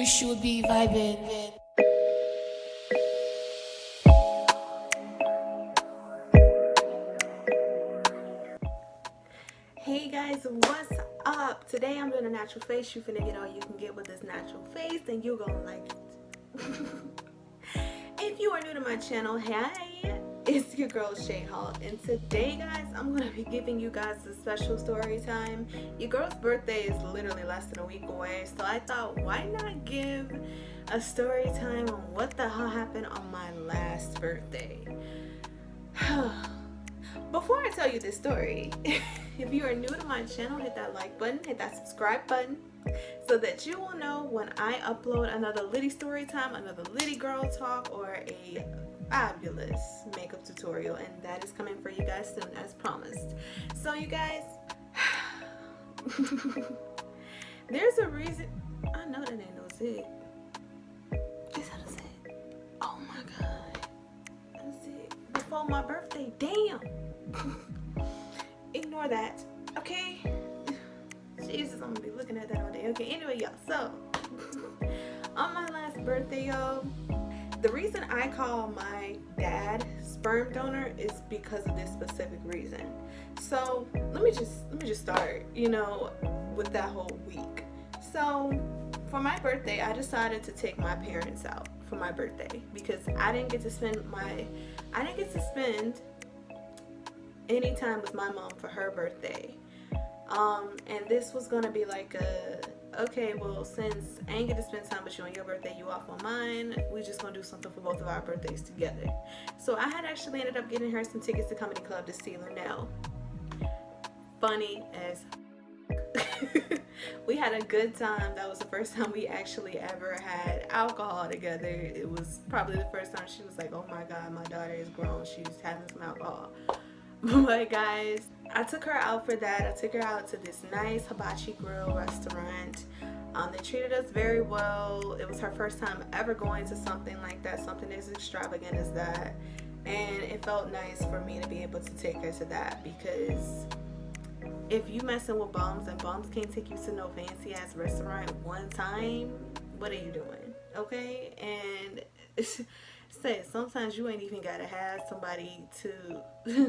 you should be vibing. Hey guys, what's up? Today I'm doing a natural face. You finna get all you can get with this natural face, and you gonna like it. If you are new to my channel, hey, it's your girl Shay Hall, and today guys I'm gonna be giving you guys a special story time. Your girl's birthday is literally less than a week away, so I thought, why not give a story time on what the hell happened on my last birthday. Before I tell you this story, if you are new to my channel, hit that like button, hit that subscribe button, so that you will know when I upload another litty story time, another litty girl talk, or a fabulous makeup tutorial, and that is coming for you guys soon as promised. So you guys, there's a reason. I know that ain't no zig. Is that a zig? Oh my god, that's it. Before my birthday, damn. Ignore that, okay? Jesus, I'm gonna be looking at that all day. Okay, anyway, y'all, so on my last birthday, y'all, the reason I call my dad sperm donor is because of this specific reason. So let me just start, with that whole week. So for my birthday, I decided to take my parents out for my birthday because I didn't get to spend any time with my mom for her birthday. And this was gonna be like okay, well, since I ain't get to spend time with you on your birthday, you off on mine, we just gonna do something for both of our birthdays together. So I had actually ended up getting her some tickets to Comedy Club to see Linnell. Funny as we had a good time. That was the first time we actually ever had alcohol together. It was probably the first time she was like, oh my god, my daughter is grown, she's having some alcohol. But guys, I took her out for that. I took her out to this nice hibachi grill restaurant. They treated us very well. It was her first time ever going to something like that, something as extravagant as that. And it felt nice for me to be able to take her to that, because if you messing with bums and bums can't take you to no fancy ass restaurant one time, what are you doing? Okay? And say sometimes you ain't even gotta have somebody to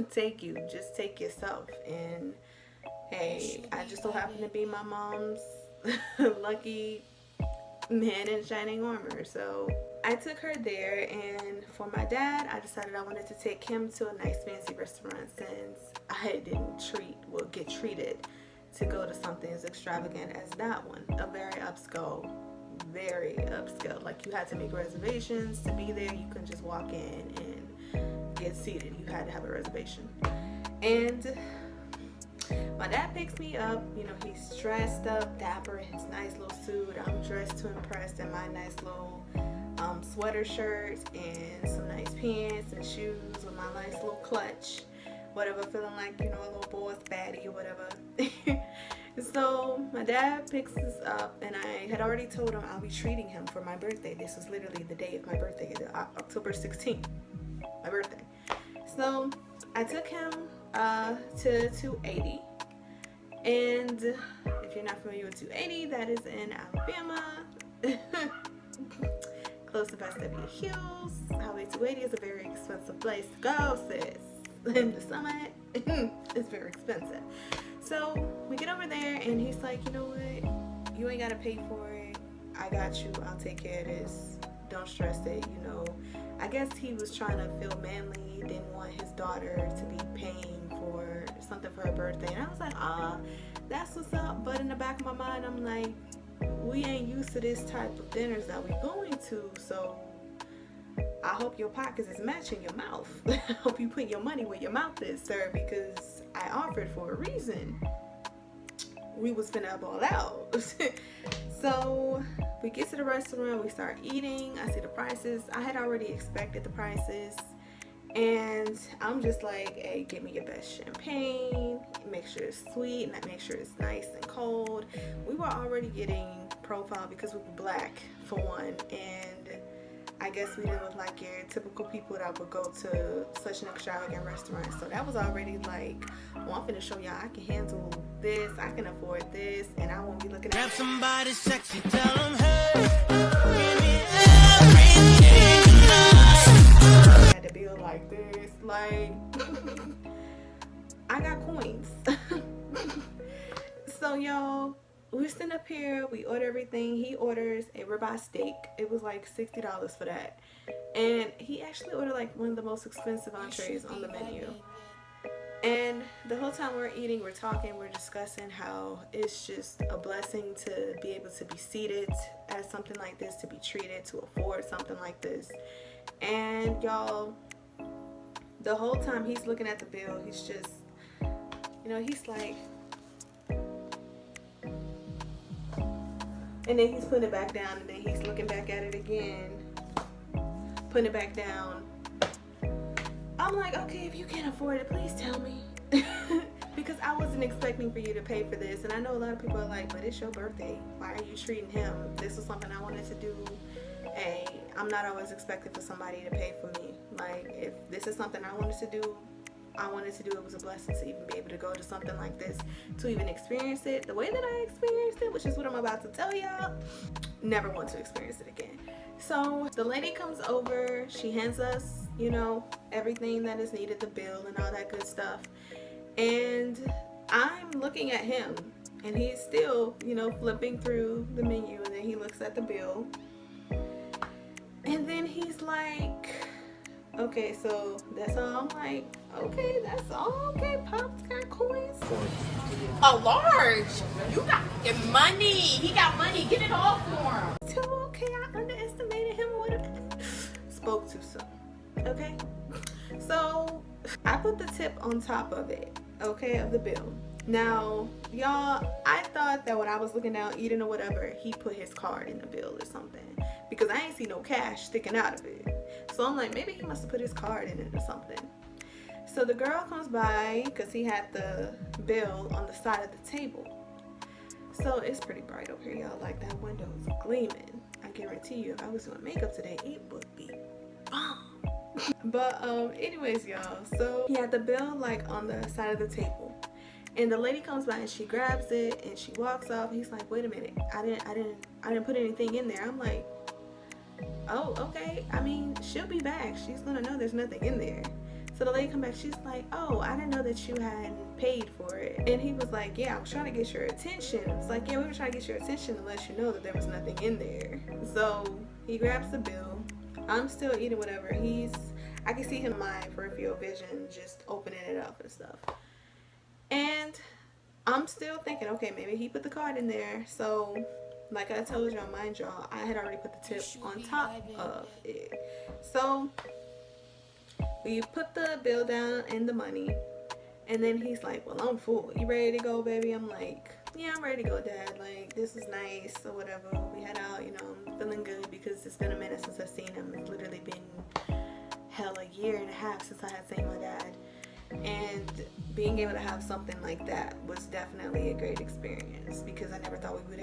take you. Just take yourself. And hey, I just so happen to be my mom's lucky man in shining armor. So I took her there, and for my dad, I decided I wanted to take him to a nice fancy restaurant since I didn't get treated to go to something as extravagant as that one. A very upscale. Like, you had to make reservations to be there. You couldn't just walk in and get seated. You had to have a reservation. And my dad picks me up. He's dressed up, dapper in his nice little suit. I'm dressed to impress in my nice little sweater shirt and some nice pants and shoes with my nice little clutch. Whatever, feeling like, a little boy's baddie or whatever. So my dad picks us up, and I had already told him I'll be treating him for my birthday. This was literally the day of my birthday, October 16th, my birthday. So I took him to 280, and if you're not familiar with 280, that is in Alabama, close to Vestavia Hills. Highway 280 is a very expensive place to go, sis. In the summer, it's very expensive. So we get over there, and he's like, you know what, you ain't gotta pay for it, I got you, I'll take care of this, don't stress it. I guess he was trying to feel manly. He didn't want his daughter to be paying for something for her birthday, and I was like, that's what's up. But in the back of my mind, I'm like, we ain't used to this type of dinners that we're going to, so I hope your pockets is matching your mouth. I hope you put your money where your mouth is, sir, because I offered for a reason. We was finna ball out. So we get to the restaurant, we start eating. I see the prices. I had already expected the prices, and I'm just like, hey, give me your best champagne, make sure it's sweet, and make sure it's nice and cold. We were already getting profile because we were black, for one, and I guess we didn't look like your typical people that would go to such an extravagant restaurant. So that was already like, well, I'm finna show y'all I can handle this, I can afford this, and I won't be looking at somebody sexy, tell them, hey, I had to be like this. Like, I got coins. So y'all, we stand up here, we order everything. He orders a ribeye steak. It was like $60 for that. And he actually ordered like one of the most expensive entrees on the menu. And the whole time we're eating, we're talking, we're discussing how it's just a blessing to be able to be seated at something like this, to be treated, to afford something like this. And y'all, the whole time he's looking at the bill, he's just, you know, he's like, and then he's putting it back down, and then he's looking back at it again, putting it back down. I'm like, okay, if you can't afford it, please tell me. Because I wasn't expecting for you to pay for this. And I know a lot of people are like, but it's your birthday. Why are you treating him? This was something I wanted to do. Hey, I'm not always expecting for somebody to pay for me. Like, if this is something I wanted to do, I wanted to do. It was a blessing to even be able to go to something like this, to even experience it the way that I experienced it, which is what I'm about to tell y'all. Never want to experience it again. So the lady comes over, she hands us, you know, everything that is needed, the bill and all that good stuff. And I'm looking at him, and he's still, you know, flipping through the menu, and then he looks at the bill. And then he's like, okay, so that's all. I'm like, okay, that's all. Okay, Pop's got coins. A large. You got money. He got money. Get it all for him. So, okay, I underestimated him. Spoke too soon. Okay? So, I put the tip on top of it, okay, of the bill. Now, y'all, I thought that when I was looking down, eating or whatever, he put his card in the bill or something. Because I ain't see no cash sticking out of it. So I'm like, maybe he must have put his card in it or something. So the girl comes by, because he had the bill on the side of the table. So it's pretty bright over here, y'all. Like, that window is gleaming. I guarantee you, if I was doing makeup today, it would be bomb. But anyways, y'all, so he had the bill like on the side of the table. And the lady comes by and she grabs it and she walks off. He's like, wait a minute, I didn't put anything in there. I'm like, oh, okay. I mean, she'll be back. She's gonna know there's nothing in there. So the lady come back, she's like, oh, I didn't know that you hadn't paid for it. And he was like, yeah, I was trying to get your attention. It's like, yeah, we were trying to get your attention to let you know that there was nothing in there. So he grabs the bill. I'm still eating whatever. I can see him in my peripheral vision just opening it up and stuff. And I'm still thinking, okay, maybe he put the card in there. So, like I told y'all, mind y'all, I had already put the tip on top of it. So, we put the bill down and the money. And then he's like, well, I'm full. You ready to go, baby? I'm like, yeah, I'm ready to go, Dad. Like, this is nice or whatever. We head out, you know, I'm feeling good because it's been a minute since I've seen him. It's literally been, hell, a year and a half since I had seen my dad. And being able to have something like that was definitely a great experience because I never thought we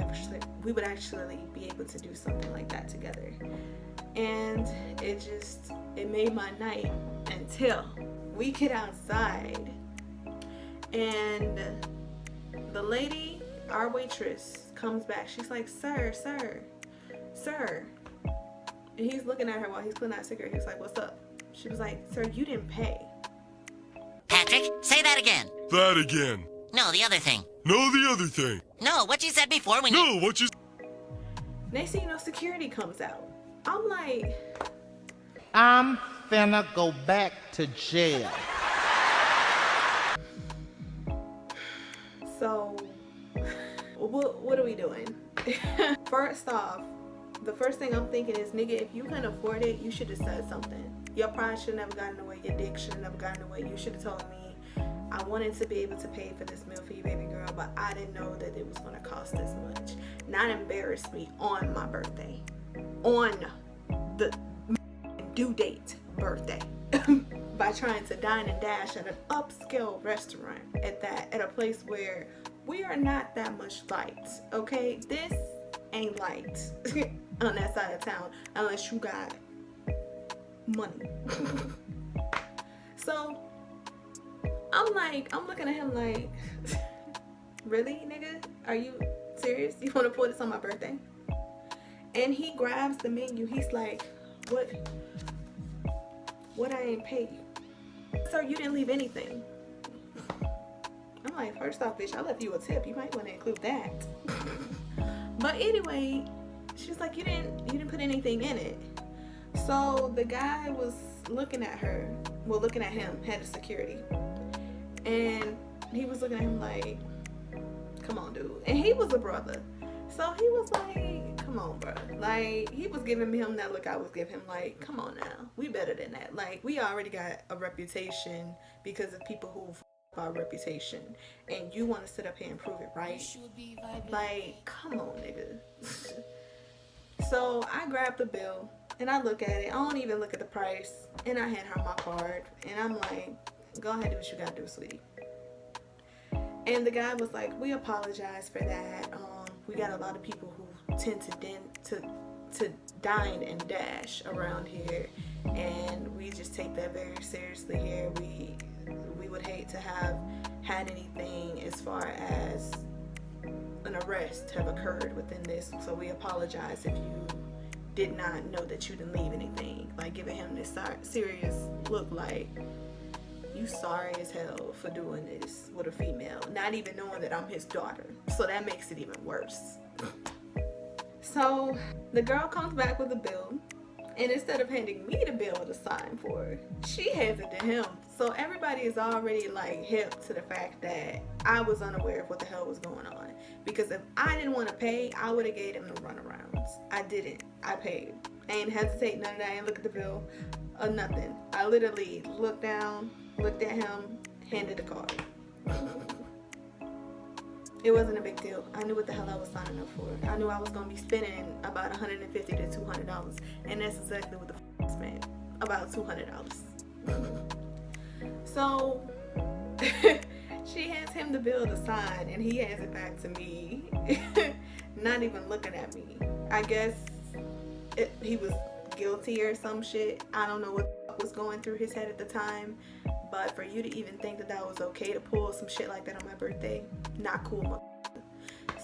would actually be able to do something like that together. And it made my night until we get outside and the lady, our waitress, comes back. She's like, sir. And he's looking at her while he's putting out a cigarette. He's like, what's up? She was like, sir, you didn't pay. Patrick, say that again. That again. No, the other thing. No, the other thing. No, what you said before when No, what you... Next thing you know, security comes out. I'm like... I'm finna go back to jail. So, what are we doing? First off, the first thing I'm thinking is, nigga, if you can afford it, you should have said something. Your pride should have never gotten away. Your dick should have never gotten away. You should have told me I wanted to be able to pay for this meal for you, baby girl, but I didn't know that it was going to cost this much. Not embarrass me on my birthday. On the due date birthday. By trying to dine and dash at an upscale restaurant at a place where we are not that much light, okay? This ain't light on that side of town unless you got money. So I'm looking at him like, really, nigga? Are you serious? You want to pull this on my birthday? And he grabs the menu. He's like, what I ain't pay you? Sir, you didn't leave anything. I'm like, first off, bitch, I left you a tip. You might want to include that. But anyway, she's like, you didn't put anything in it. So the guy was looking at him, head of security. And he was looking at him like, come on, dude. And he was a brother. So he was like, come on, bro. Like, he was giving him that look I was giving him, like, come on now. We better than that. Like, we already got a reputation because of people who f our reputation. And you want to sit up here and prove it, right? Like, come on, nigga. So I grabbed the bill and I look at it. I don't even look at the price. And I hand her my card. And I'm like, go ahead, do what you gotta do, sweetie. And the guy was like, we apologize for that. We got a lot of people who tend to dine and dash around here, and we just take that very seriously here. We would hate to have had anything as far as an arrest have occurred within this, so we apologize if you did not know that you didn't leave anything. Like, giving him this serious look like, you sorry as hell for doing this with a female, not even knowing that I'm his daughter. So that makes it even worse. So the girl comes back with a bill, and instead of handing me the bill to sign for, she hands it to him. So everybody is already like hip to the fact that I was unaware of what the hell was going on. Because if I didn't want to pay, I would have gave him the runarounds. I didn't. I paid. I ain't hesitate, none of that. I ain't look at the bill or nothing. I literally looked down, looked at him, handed the card. It wasn't a big deal. I knew what the hell I was signing up for. I knew I was going to be spending about $150 to $200. And that's exactly what the I spent. About $200. So she hands him the bill to sign, and he hands it back to me. Not even looking at me. I guess he was guilty or some shit. I don't know what was going through his head at the time. But for you to even think that that was okay to pull some shit like that on my birthday, not cool.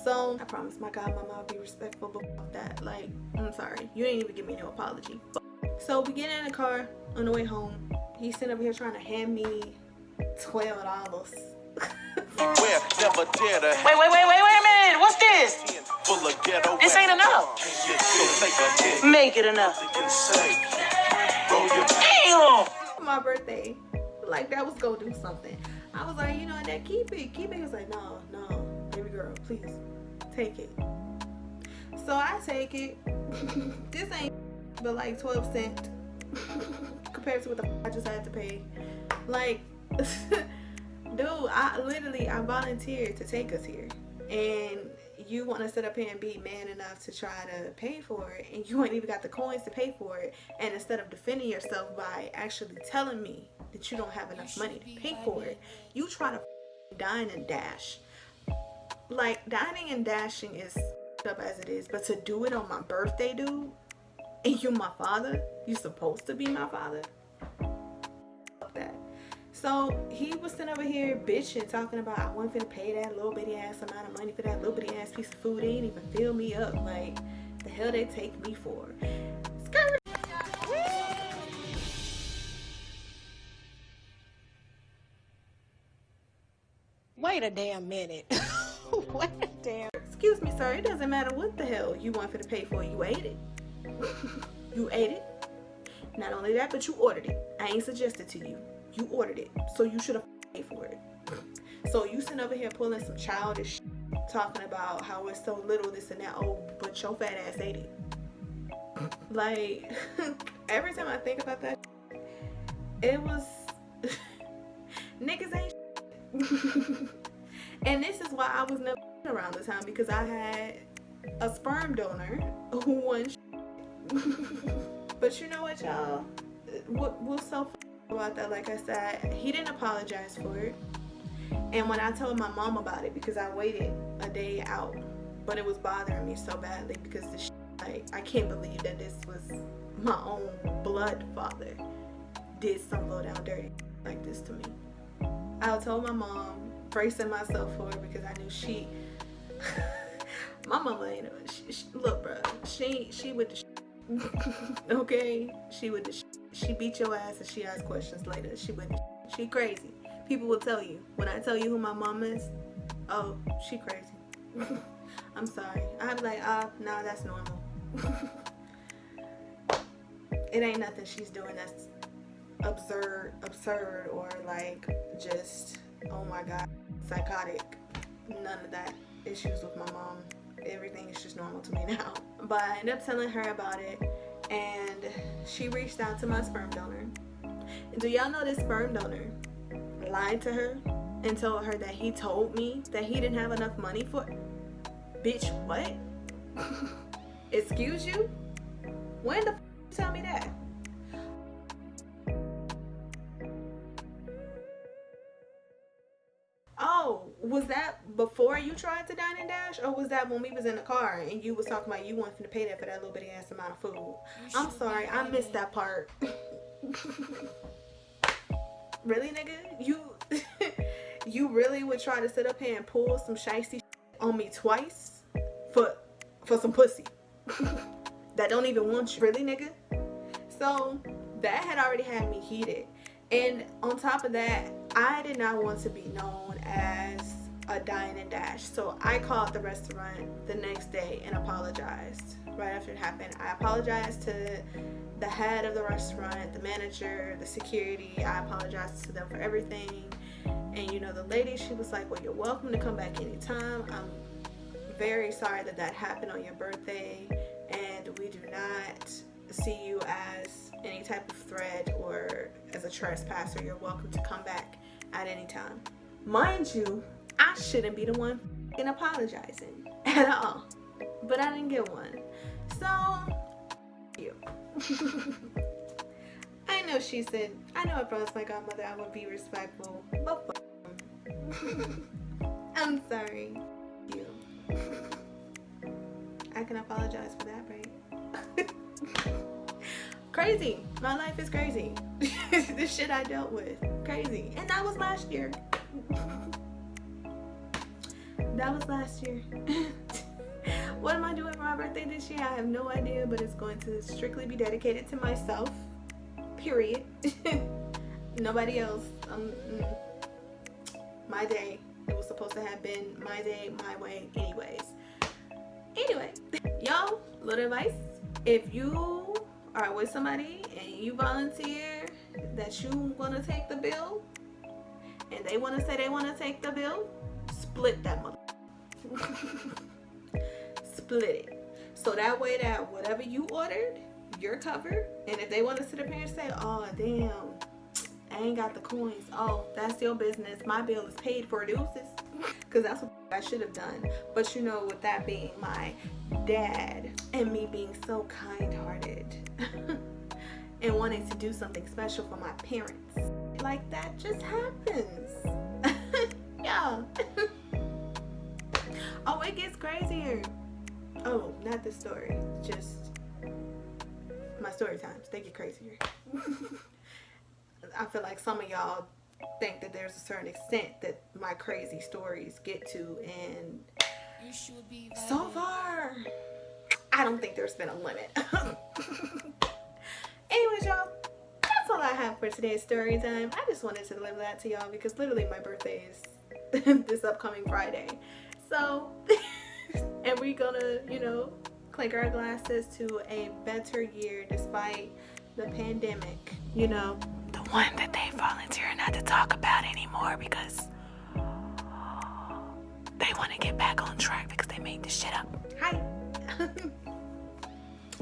So I promise my God, mama, I'll be respectful about that. Like, I'm sorry, you didn't even give me no apology. So we get in the car on the way home. He's sitting over here trying to hand me $12. Wait a minute. What's this? This ain't enough. Make it enough. Damn! My birthday, like that was gonna do something. I was like, you know, that keep it. He was like, no, baby girl, please take it. So I take it. This ain't but like 12 cents compared to what the I just had to pay. Like, dude, I volunteered to take us here, and you want to sit up here and be man enough to try to pay for it, and you ain't even got the coins to pay for it. And instead of defending yourself by actually telling me that you don't have enough money to pay for it, you try to dine and dash. Like, dining and dashing is up as it is, but to do it on my birthday, dude, and you're my father, you supposed to be my father. Fuck that. So he was sitting over here bitching, talking about I wasn't finna pay that little bitty ass amount of money for that little bitty ass piece of food. They ain't even fill me up. Like, the hell they take me for? Skirt. Wait a damn minute. Wait a damn. Excuse me, sir. It doesn't matter what the hell you want for to pay for. You ate it. You ate it. Not only that, but you ordered it. I ain't suggested to you. You ordered it, so you should have paid for it. So you sitting over here pulling some childish shit, talking about how it's so little, this and that. Oh, but your fat ass ate it. Like, every time I think about that, it was niggas ain't shit. And this is why I was never around the time, because I had a sperm donor who won shit. But you know what, y'all? What's so about that, like I said, he didn't apologize for it. And when I told my mom about it, because I waited a day out, but it was bothering me so badly because the shit, like, I can't believe that this was my own blood father did some low down dirty like this to me. I told my mom, bracing myself for her because I knew she my mama ain't look, bro, she with the okay, she with the she beat your ass and she asked questions later. She with the she crazy. People will tell you when I tell you who my mom is, oh, she crazy. I'm sorry. I'm like, no, that's normal. It ain't nothing she's doing that's absurd or like just, oh my god, psychotic. None of that issues with my mom. Everything is just normal to me now. But I ended up telling her about it, and she reached out to my sperm donor. And do y'all know this sperm donor lied to her and told her that he told me that he didn't have enough money for it? Bitch, what? Excuse you? When the f you tell me that? Oh, was that before you tried to dine and dash, or was that when we was in the car and you was talking about you wanted to pay that for that little bitty ass amount of food? I'm sorry, I missed that part. Really, nigga? You really would try to sit up here and pull some shicey on me twice for some pussy that don't even want you? Really, nigga? So that had already had me heated. And on top of that, I did not want to be known as a dine and dash. So I called the restaurant the next day and apologized. Right after it happened, I apologized to the head of the restaurant, the manager, the security. I apologized to them for everything. And you know, the lady, she was like, well, you're welcome to come back anytime. I'm very sorry that that happened on your birthday, and we do not see you as any type of threat or as a trespasser. You're welcome to come back at any time. Mind you, I shouldn't be the one apologizing at all, but I didn't get one. So you. I know she said, I know if I was my godmother I would be respectful, but I'm sorry. You. I can apologize for that, right? Crazy. My life is crazy. The shit I dealt with. Crazy. And that was last year. That was last year. What am I doing for my birthday this year? I have no idea, but it's going to strictly be dedicated to myself. Period. Nobody else. My day. It was supposed to have been my day, my way, anyways. Anyway, y'all, little advice. If you are with somebody and you volunteer that you want to take the bill, and they want to say they want to take the bill, split that mother. Split it. So that way that whatever you ordered, you're covered. And if they want to sit up here and say, oh damn, I ain't got the coins, oh, that's your business, my bill is paid for, deuces. Because that's what I should have done. But you know, with that being my dad and me being so kind-hearted and wanting to do something special for my parents, like that just happens. Yeah. Oh, it gets crazier. Oh, not this story, just my story times. They get crazier. I feel like some of y'all think that there's a certain extent that my crazy stories get to, and so far I don't think there's been a limit. Anyways, y'all, that's all I have for today's story time. I just wanted to deliver that to y'all because literally my birthday is this upcoming Friday. So and we're gonna, you know, clink our glasses to a better year despite the pandemic, you know, the one that they volunteer not to talk about anymore because they want to get back on track because they made this shit up. Hi.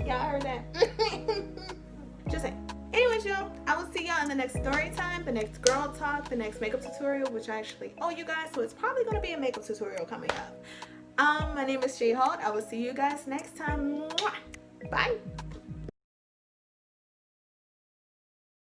Y'all heard that? Just saying. Anyways, y'all, I will see y'all in the next story time, the next girl talk, the next makeup tutorial, which I actually owe you guys, so it's probably going to be a makeup tutorial coming up. My name is Shay Holt. I will see you guys next time. Mwah. Bye.